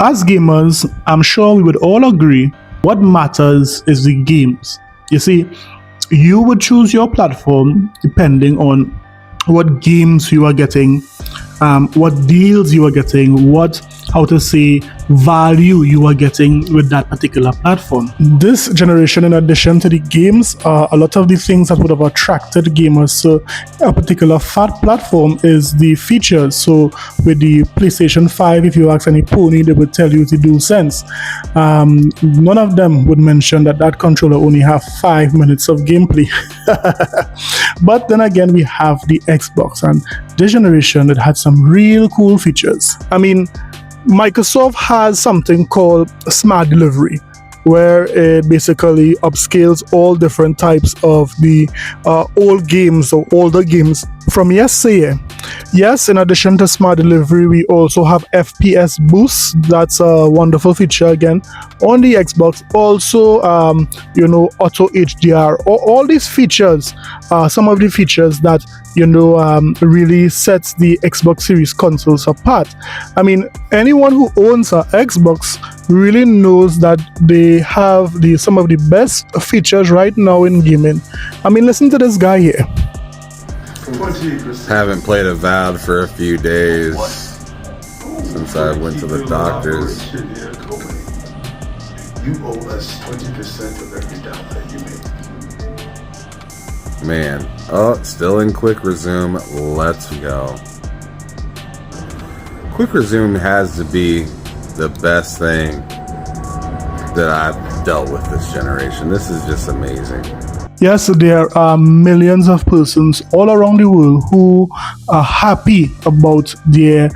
As gamers, I'm sure we would all agree what matters is the games. You see, you would choose your platform depending on what games you are getting, what deals you are getting, value you are getting with that particular platform. This generation, in addition to the games, a lot of the things that would have attracted gamers to a particular platform is the features. So with the PlayStation 5, if you ask any pony, they would tell you the DualSense. None of them would mention that controller only have 5 minutes of gameplay. But then again, we have the Xbox, and this generation that had some real cool features. I mean, Microsoft has something called Smart Delivery, where it basically upscales all different types of the old games or older games from yesteryear. Yes, in addition to Smart Delivery, we also have FPS Boost. That's a wonderful feature again on the Xbox. Also, Auto HDR. All these features are some of the features that really sets the Xbox Series consoles apart. I mean, anyone who owns an Xbox really knows that they have some of the best features right now in gaming. I mean, listen to this guy here. Haven't played Avowed for a few days since I went to the doctors. You owe us 20% of every dollar that you make. Man, still in Quick Resume. Let's go. Quick Resume has to be the best thing that I've dealt with this generation. This is just amazing. Yes, there are millions of persons all around the world who are happy about their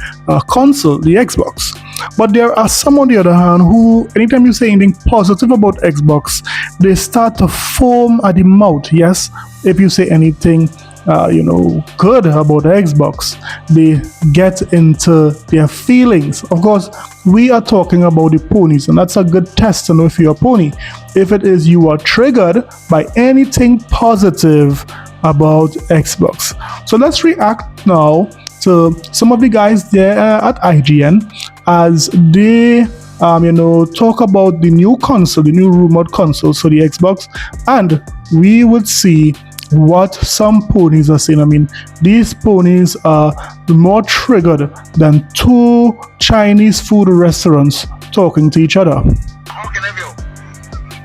console, the Xbox. But there are some, on the other hand, who, anytime you say anything positive about Xbox, they start to foam at the mouth. Yes, if you say anything good about Xbox, they get into their feelings. Of course, we are talking about the ponies, and that's a good test to know if you're a pony. If it is you are triggered by anything positive about Xbox. So let's react now to some of the guys there at IGN as they talk about the new console, the new rumored console, so the Xbox, and we would see what some ponies are saying. I mean, these ponies are more triggered than two Chinese food restaurants talking to each other. How can I help you?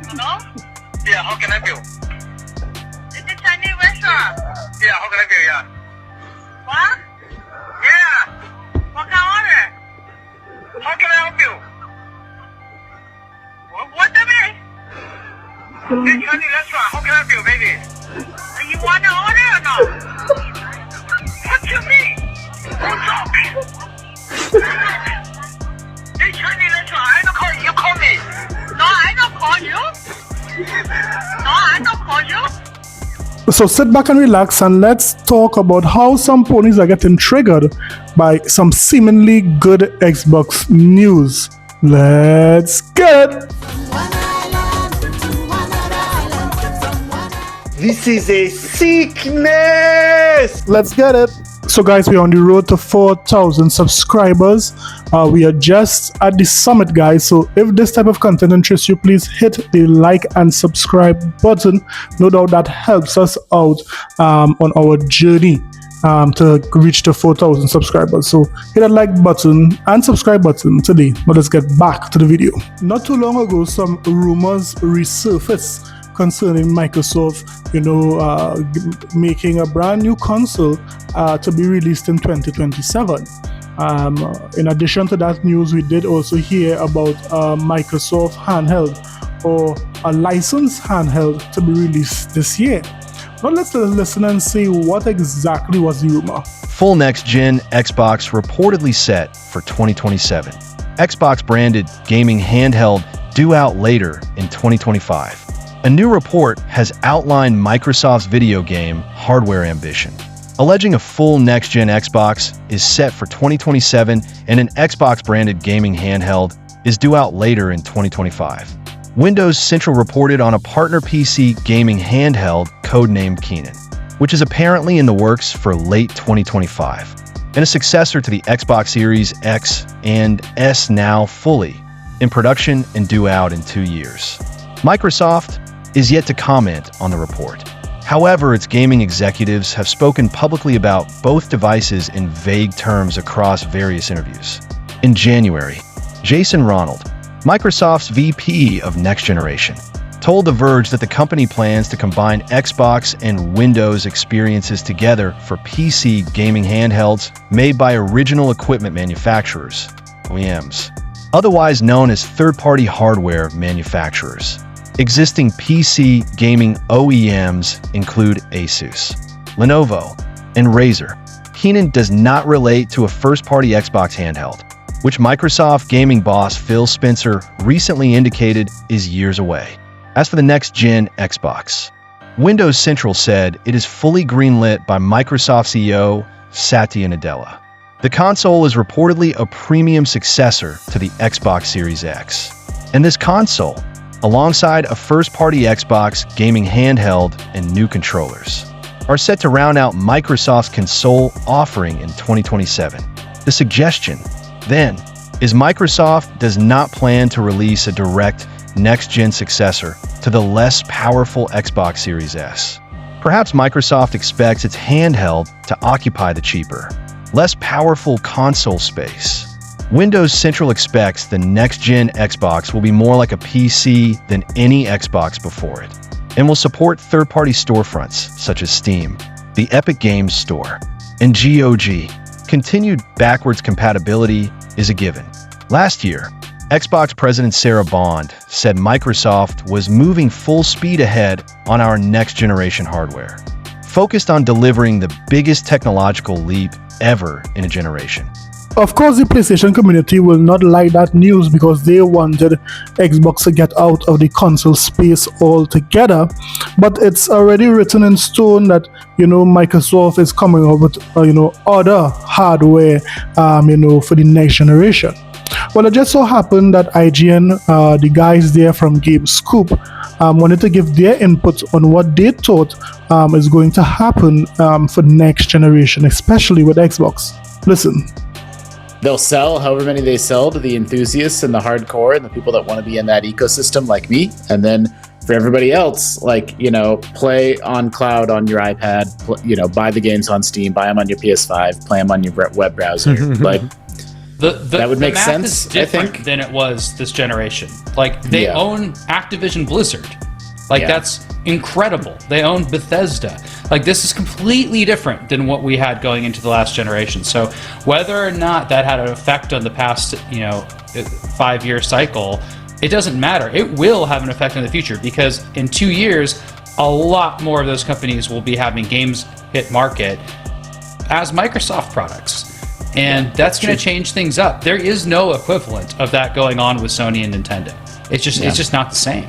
Hello? Yeah, how can I help you? It's a Chinese restaurant. Yeah, how can I help you? Yeah. What? Yeah. What can I order? How can I help you? What the mean? It's Chinese restaurant. How can I help you, baby? You want to order or not? What you mean? What's up? It's Chinese restaurant. I don't call you. You call me. No, I don't call you. No, I don't call you. So sit back and relax, and let's talk about how some ponies are getting triggered by some seemingly good Xbox news. Let's get it! This is a sickness! Let's get it! So guys, we're on the road to 4,000 subscribers. We are just at the summit, guys. So if this type of content interests you, please hit the like and subscribe button. No doubt that helps us out on our journey to reach the 4,000 subscribers. So hit that like button and subscribe button today. Now let's get back to the video. Not too long ago, some rumors resurfaced concerning Microsoft, making a brand new console to be released in 2027. In addition to that news, we did also hear about Microsoft handheld, or a licensed handheld, to be released this year. Now let's listen and see what exactly was the rumor. Full next-gen Xbox reportedly set for 2027. Xbox branded gaming handheld due out later in 2025. A new report has outlined Microsoft's video game hardware ambition, alleging a full next-gen Xbox is set for 2027 and an Xbox-branded gaming handheld is due out later in 2025. Windows Central reported on a partner PC gaming handheld codenamed Keenan, which is apparently in the works for late 2025. and a successor to the Xbox Series X and S, now fully in production and due out in 2 years. Microsoft is yet to comment on the report. However, its gaming executives have spoken publicly about both devices in vague terms across various interviews. In January, Jason Ronald, Microsoft's VP of Next Generation, told The Verge that the company plans to combine Xbox and Windows experiences together for PC gaming handhelds made by original equipment manufacturers, OEMs, otherwise known as third-party hardware manufacturers. Existing PC gaming OEMs include Asus, Lenovo, and Razer. Keenan does not relate to a first-party Xbox handheld, which Microsoft gaming boss Phil Spencer recently indicated is years away. As for the next-gen Xbox, Windows Central said it is fully greenlit by Microsoft CEO Satya Nadella. The console is reportedly a premium successor to the Xbox Series X. And this console, alongside a first-party Xbox gaming handheld and new controllers, are set to round out Microsoft's console offering in 2027. The suggestion, then, is Microsoft does not plan to release a direct next-gen successor to the less powerful Xbox Series S. Perhaps Microsoft expects its handheld to occupy the cheaper, less powerful console space. Windows Central expects the next-gen Xbox will be more like a PC than any Xbox before it, and will support third-party storefronts such as Steam, the Epic Games Store, and GOG. Continued backwards compatibility is a given. Last year, Xbox President Sarah Bond said Microsoft was moving full speed ahead on our next-generation hardware, focused on delivering the biggest technological leap ever in a generation. Of course, the PlayStation community will not like that news because they wanted Xbox to get out of the console space altogether. But it's already written in stone that, Microsoft is coming up with, other hardware, for the next generation. Well, it just so happened that IGN, the guys there from GameScoop, wanted to give their input on what they thought is going to happen for the next generation, especially with Xbox. Listen. They'll sell however many they sell to the enthusiasts and the hardcore and the people that want to be in that ecosystem like me. And then for everybody else, play on cloud on your iPad, buy the games on Steam, buy them on your PS5, play them on your web browser. That would make sense, is different I think. Than it was this generation. They own Activision Blizzard. That's incredible. They own Bethesda. This is completely different than what we had going into the last generation. So whether or not that had an effect on the past, 5-year cycle, it doesn't matter. It will have an effect in the future because in 2 years, a lot more of those companies will be having games hit market as Microsoft products. And that's going to change things up. There is no equivalent of that going on with Sony and Nintendo. It's just not the same.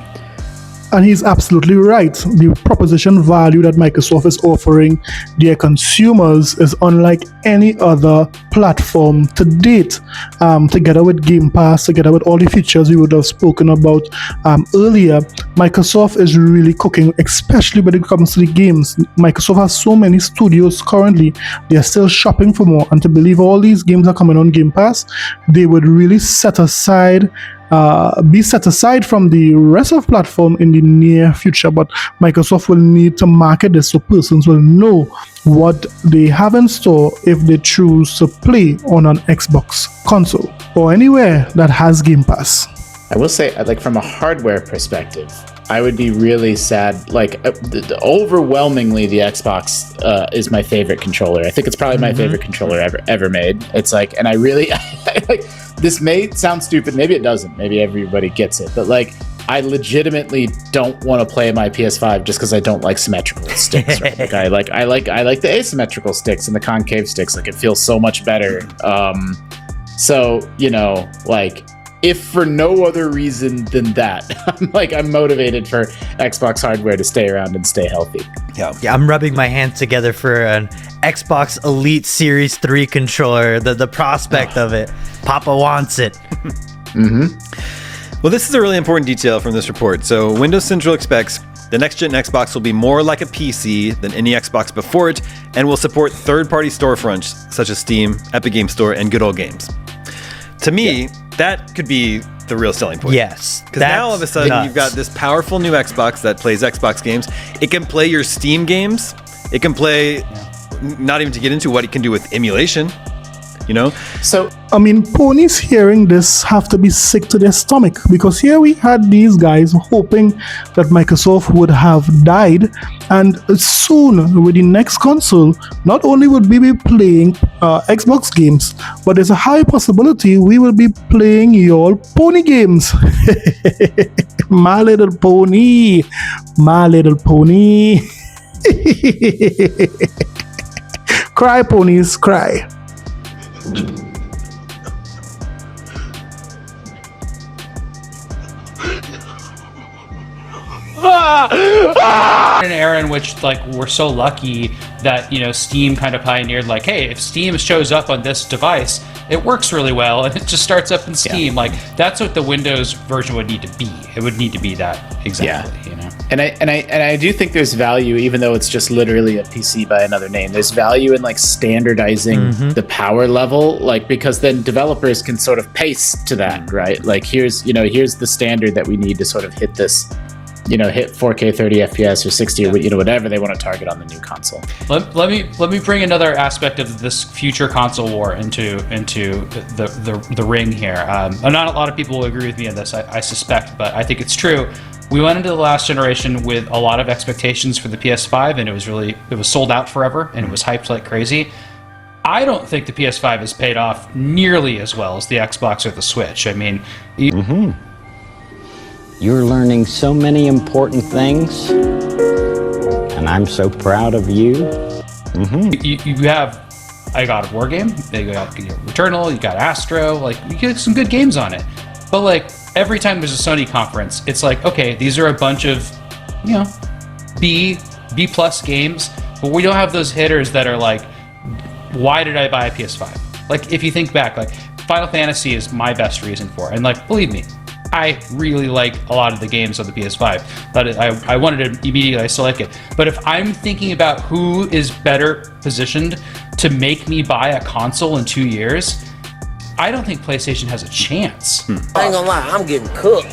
And he's absolutely right. The proposition value that Microsoft is offering their consumers is unlike any other platform to date. Together with Game Pass, together with all the features we would have spoken about earlier, Microsoft is really cooking, especially when it comes to the games. Microsoft has so many studios currently. They are still shopping for more. And to believe all these games are coming on Game Pass, they would really be set aside from the rest of the platform in the near future. But Microsoft will need to market this so persons will know what they have in store if they choose to play on an Xbox console or anywhere that has Game Pass. I will say, from a hardware perspective, I would be really sad. Overwhelmingly, the Xbox is my favorite controller. I think it's probably my favorite controller ever made. It's and I really this may sound stupid. Maybe it doesn't. Maybe everybody gets it. But I legitimately don't want to play my PS5 just because I don't like symmetrical sticks. Right? I like the asymmetrical sticks and the concave sticks. It feels so much better. If for no other reason than that, I'm motivated for Xbox hardware to stay around and stay healthy. Yeah, I'm rubbing my hands together for an Xbox Elite Series 3 controller. The prospect of it. Papa wants it. Well, this is a really important detail from this report. So Windows Central expects the next-gen Xbox will be more like a PC than any Xbox before it, and will support third-party storefronts such as Steam, Epic Games Store, and Good Old Games. To me, that could be the real selling point. Yes. Because now all of a sudden you've got this powerful new Xbox that plays Xbox games. It can play your Steam games. It can play, not even to get into what it can do with emulation, So, I mean, ponies hearing this have to be sick to their stomach, because here we had these guys hoping that Microsoft would have died, and soon with the next console, not only would we be playing Xbox games, but there's a high possibility we will be playing your pony games. My Little Pony, My Little Pony. Cry, ponies, cry. An era in which we're so lucky that Steam kind of pioneered hey, if Steam shows up on this device, it works really well and it just starts up in Steam. That's what the Windows version would need to be. It would need to be that exactly. And I do think there's value, even though it's just literally a PC by another name. There's value in standardizing the power level, because then developers can sort of pace to that, right? Here's the standard that we need to sort of hit this. Hit 4K 30 FPS or 60 or whatever they want to target on the new console. Let me bring another aspect of this future console war into the ring here. Not a lot of people will agree with me on this, I suspect, but I think it's true. We went into the last generation with a lot of expectations for the PS5, and it was sold out forever, and it was hyped like crazy. I don't think the PS5 has paid off nearly as well as the Xbox or the Switch. I mean, You're learning so many important things, and I'm so proud of you. You have a God of War game, you got Returnal, you got Astro, you get some good games on it. But every time there's a Sony conference, it's okay, these are a bunch of, B plus games, but we don't have those hitters that are why did I buy a PS5? If you think back, Final Fantasy is my best reason for it. And believe me, I really like a lot of the games on the PS5. But I wanted it immediately. I still like it. But if I'm thinking about who is better positioned to make me buy a console in 2 years, I don't think PlayStation has a chance. I ain't gonna lie, I'm getting cooked.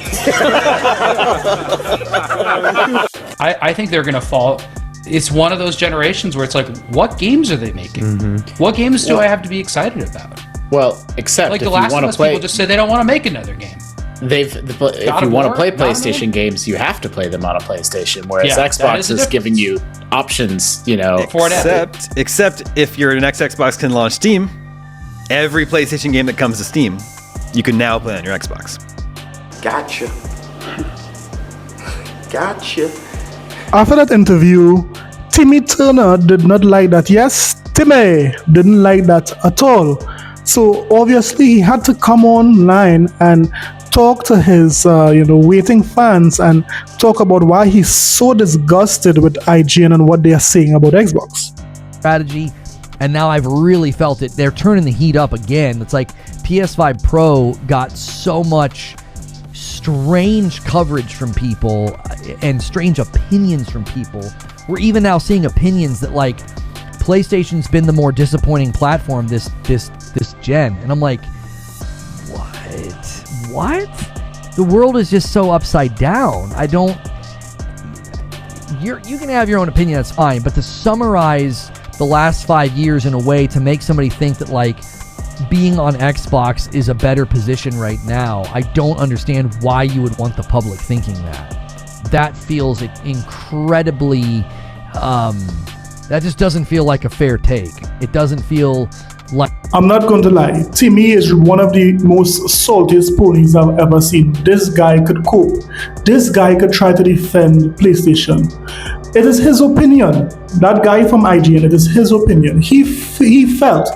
I think they're gonna fall. It's one of those generations where it's what games are they making? What games do I have to be excited about? Well, except the Last of Us people just say they don't want to make another game. If you want to play PlayStation games, you have to play them on a PlayStation, whereas Xbox is giving you options, Except if your next Xbox can launch Steam, every PlayStation game that comes to Steam, you can now play on your Xbox. Gotcha. Gotcha. After that interview, Timmy Turner did not like that. Yes, Timmy didn't like that at all. So obviously he had to come online and talk to his waiting fans and talk about why he's so disgusted with IGN and what they are saying about Xbox. Strategy, and now I've really felt it. They're turning the heat up again. It's PS5 Pro got so much strange coverage from people and strange opinions from people. We're even now seeing opinions that PlayStation's been the more disappointing platform this gen, and I'm what? The world is just so upside down. You can have your own opinion, that's fine, but to summarize the last 5 years in a way to make somebody think that being on Xbox is a better position right now, I don't understand why you would want the public thinking that. That feels incredibly that just doesn't feel like a fair take. It doesn't feel like... I'm not going to lie. Timmy is one of the most saltiest ponies I've ever seen. This guy could cope. This guy could try to defend PlayStation. It is his opinion. That guy from IGN, it is his opinion. He felt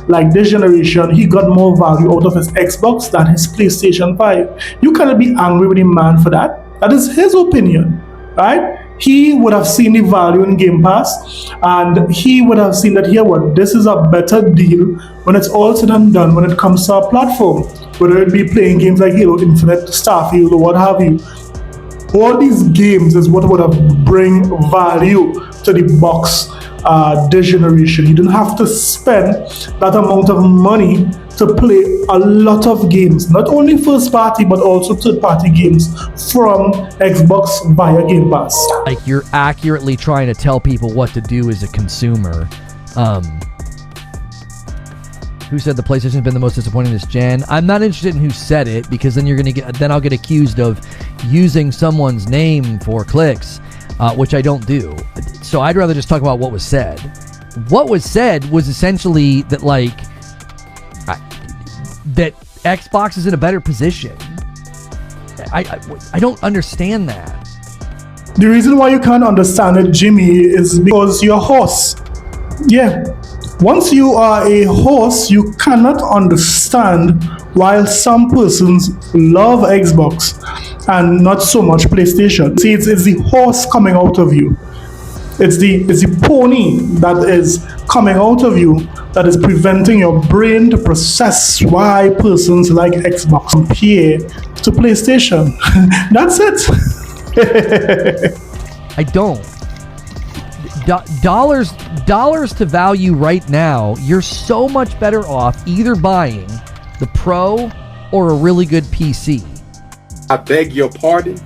like this generation, he got more value out of his Xbox than his PlayStation 5. You cannot be angry with the man for that. That is his opinion, right? He would have seen the value in Game Pass, and he would have seen that this is a better deal when it's all said and done when it comes to our platform, whether it be playing games like Halo Infinite, Starfield, or what have you. All these games is what would have bring value to the box this generation. You don't have to spend that amount of money to play a lot of games, not only first party but also third party games from Xbox via Game Pass. Like, you're accurately trying to tell people what to do as a consumer. Who said the PlayStation's been the most disappointing this gen? I'm not interested in who said it, because then I'll get accused of using someone's name for clicks, which I don't do. So I'd rather just talk about what was said. What was said was essentially that, like, that Xbox is in a better position. I don't understand that. The reason why you can't understand it, Jimmy, is because you're a horse. Yeah. Once you are a horse, you cannot understand why some persons love Xbox and not so much PlayStation. See, it's the horse coming out of you. It's the pony that is coming out of you that is preventing your brain to process why persons like Xbox compare to PlayStation. That's it. I don't. Dollars to value right now, you're so much better off either buying the Pro or a really good PC. I beg your pardon.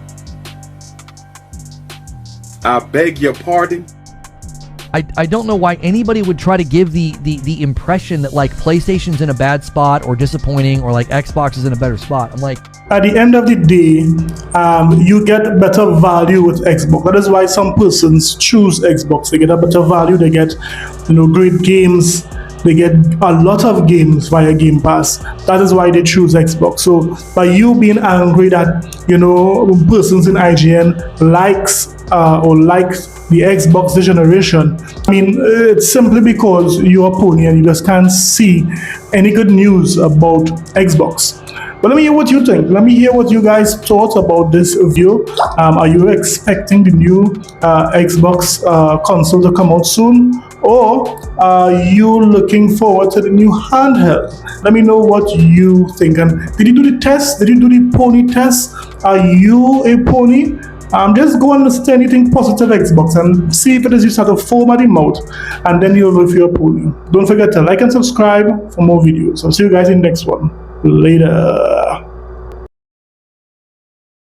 I beg your pardon. I don't know why anybody would try to give the impression that, like, PlayStation's in a bad spot or disappointing, or like Xbox is in a better spot. I'm like, at the end of the day, you get better value with Xbox. That is why some persons choose Xbox. They get a better value. They get, great games. They get a lot of games via Game Pass. That is why they choose Xbox. So by you being angry that, persons in IGN likes the Xbox this generation, it's simply because you're a pony and you just can't see any good news about Xbox. But let me hear what you think. Let me hear what you guys thought about this review. Are you expecting the new Xbox console to come out soon? Or are you looking forward to the new handheld? Let me know what you think. And did you do the test? Did you do the pony test? Are you a pony? Just go and listen to anything positive Xbox and see if it is you start to foam at the mouth, and then you'll know if you're a pony. Don't forget to like and subscribe for more videos. I'll see you guys in the next one. Later.